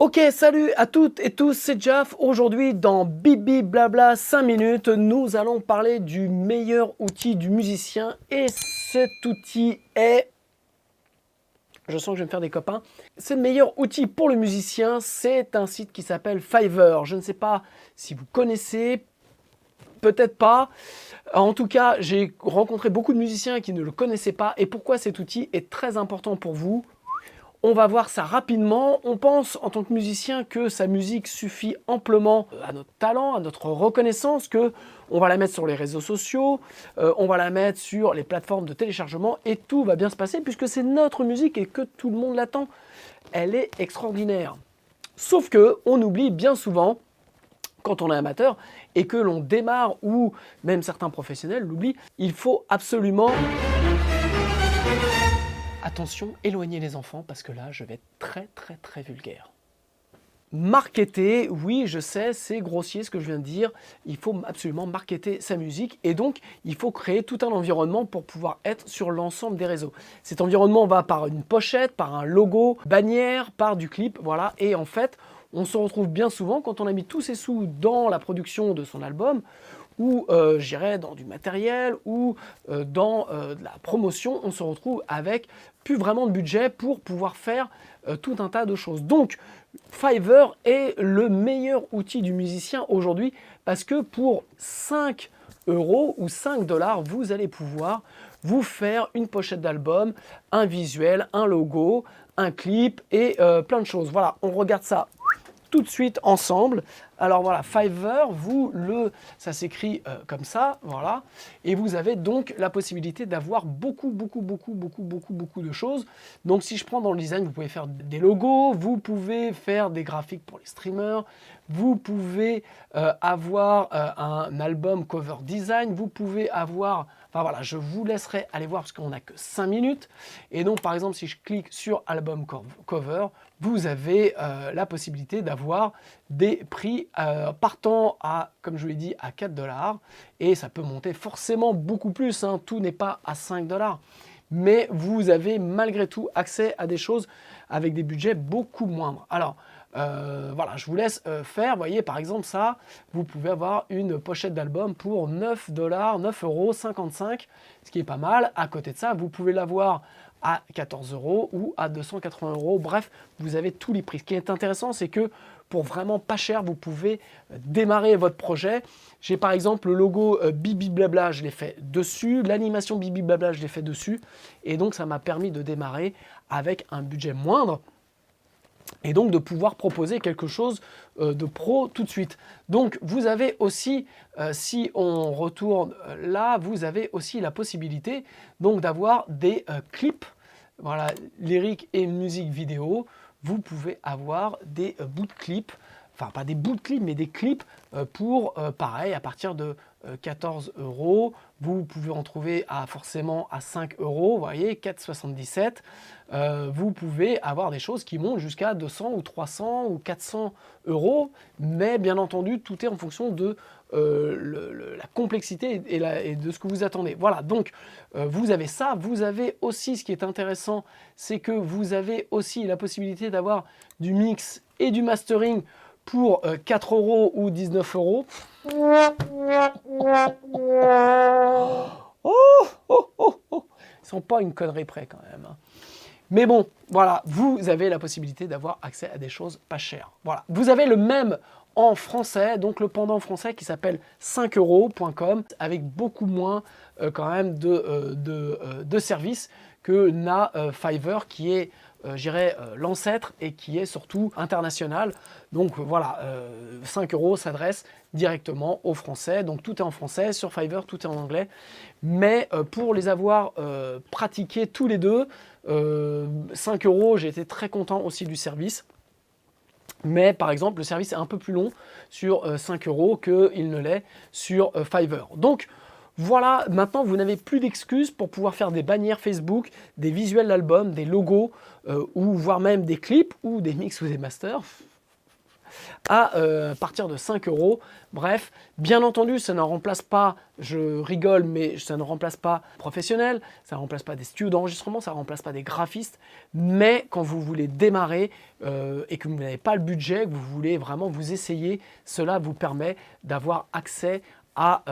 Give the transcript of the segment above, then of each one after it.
Ok, salut à toutes et tous, c'est Jaf. Aujourd'hui, dans Bibi Blabla 5 minutes, nous allons parler du meilleur outil du musicien. Et cet outil est... Je sens que je vais me faire des copains. C'est le meilleur outil pour le musicien. C'est un site qui s'appelle Fiverr. Je ne sais pas si vous connaissez, peut-être pas. En tout cas, j'ai rencontré beaucoup de musiciens qui ne le connaissaient pas. Et pourquoi cet outil est très important pour vous? On va voir ça rapidement. On pense en tant que musicien que sa musique suffit amplement à notre talent, à notre reconnaissance, que on va la mettre sur les réseaux sociaux, on va la mettre sur les plateformes de téléchargement et tout va bien se passer puisque c'est notre musique et que tout le monde l'attend. Elle est extraordinaire. Sauf que on oublie bien souvent quand on est amateur et que l'on démarre ou même certains professionnels l'oublient, il faut absolument... Attention, éloignez les enfants parce que là, je vais être très vulgaire. Marketer, oui, je sais, c'est grossier ce que je viens de dire. Il faut absolument marketer sa musique et donc il faut créer tout un environnement pour pouvoir être sur l'ensemble des réseaux. Cet environnement va par une pochette, par un logo, bannière, par du clip, voilà. Et en fait, on se retrouve bien souvent quand on a mis tous ses sous dans la production de son album ou j'irais dans du matériel ou dans de la promotion, on se retrouve avec plus vraiment de budget pour pouvoir faire tout un tas de choses. Donc Fiverr est le meilleur outil du musicien aujourd'hui parce que pour 5 € ou 5 $, vous allez pouvoir vous faire une pochette d'album, un visuel, un logo, un clip et plein de choses. Voilà, on regarde ça tout de suite ensemble. Alors voilà, Fiverr, ça s'écrit comme ça, voilà. Et vous avez donc la possibilité d'avoir beaucoup de choses. Donc si je prends dans le design, vous pouvez faire des logos, vous pouvez faire des graphiques pour les streamers, vous pouvez avoir un album cover design, vous pouvez avoir... Enfin voilà, je vous laisserai aller voir parce qu'on n'a que 5 minutes. Et donc par exemple, si je clique sur album cover, vous avez la possibilité d'avoir des prix partant à, comme je vous l'ai dit, à 4 $. Et ça peut monter forcément beaucoup plus, hein. Tout n'est pas à 5 $. Mais vous avez malgré tout accès à des choses avec des budgets beaucoup moindres. Alors, voilà, je vous laisse faire. Vous voyez, par exemple, ça, vous pouvez avoir une pochette d'album pour 9 $, 9,55 €, ce qui est pas mal. À côté de ça, vous pouvez l'avoir à 14 € ou à 280 €. Bref, vous avez tous les prix. Ce qui est intéressant, c'est que pour vraiment pas cher, vous pouvez démarrer votre projet. J'ai par exemple le logo Bibi Blabla, je l'ai fait dessus. L'animation Bibi Blabla, je l'ai fait dessus. Et donc, ça m'a permis de démarrer avec un budget moindre et donc de pouvoir proposer quelque chose de pro tout de suite. Donc vous avez aussi, si on retourne là, vous avez aussi la possibilité donc d'avoir des clips, voilà, lyrique et musique vidéo. Vous pouvez avoir des bouts de clips, enfin pas des bouts de clips, mais des clips pour, pareil, à partir de 14 €. Vous pouvez en trouver forcément à 5 €, vous voyez, 4,77 €. Vous pouvez avoir des choses qui montent jusqu'à 200 ou 300 ou 400 €, mais bien entendu, tout est en fonction de la complexité et de ce que vous attendez. Voilà, donc vous avez ça. Vous avez aussi, ce qui est intéressant, c'est que vous avez aussi la possibilité d'avoir du mix et du mastering pour 4 € ou 19 €. Ils sont pas une connerie près quand même, hein. Mais bon, voilà, vous avez la possibilité d'avoir accès à des choses pas chères. Voilà, vous avez le même en français, donc le pendant français qui s'appelle 5euros.com, avec beaucoup moins quand même de services que n'a Fiverr, qui est l'ancêtre et qui est surtout international. Donc voilà, 5 € s'adresse directement aux Français. Donc tout est en français, sur Fiverr tout est en anglais. Mais pour les avoir pratiqués tous les deux, 5 €, j'ai été très content aussi du service. Mais par exemple, le service est un peu plus long sur 5 € qu'il ne l'est sur Fiverr. Donc voilà, maintenant vous n'avez plus d'excuses pour pouvoir faire des bannières Facebook, des visuels d'albums, des logos, ou voire même des clips, ou des mix ou des masters. à partir de 5 euros. Bref, bien entendu, ça ne remplace pas, je rigole, mais ça ne remplace pas professionnel, ça ne remplace pas des studios d'enregistrement, ça ne remplace pas des graphistes. Mais quand vous voulez démarrer et que vous n'avez pas le budget, que vous voulez vraiment vous essayer, cela vous permet d'avoir accès à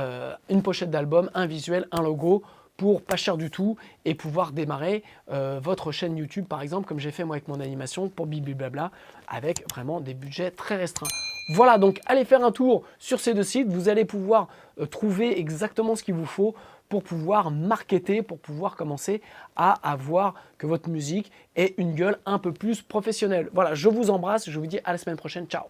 une pochette d'album, un visuel, un logo, pour pas cher du tout et pouvoir démarrer votre chaîne YouTube par exemple, comme j'ai fait moi avec mon animation pour Bibliblabla, avec vraiment des budgets très restreints. Voilà, donc allez faire un tour sur ces deux sites, vous allez pouvoir trouver exactement ce qu'il vous faut pour pouvoir marketer, pour pouvoir commencer à avoir que votre musique ait une gueule un peu plus professionnelle. Voilà, je vous embrasse, je vous dis à la semaine prochaine, ciao.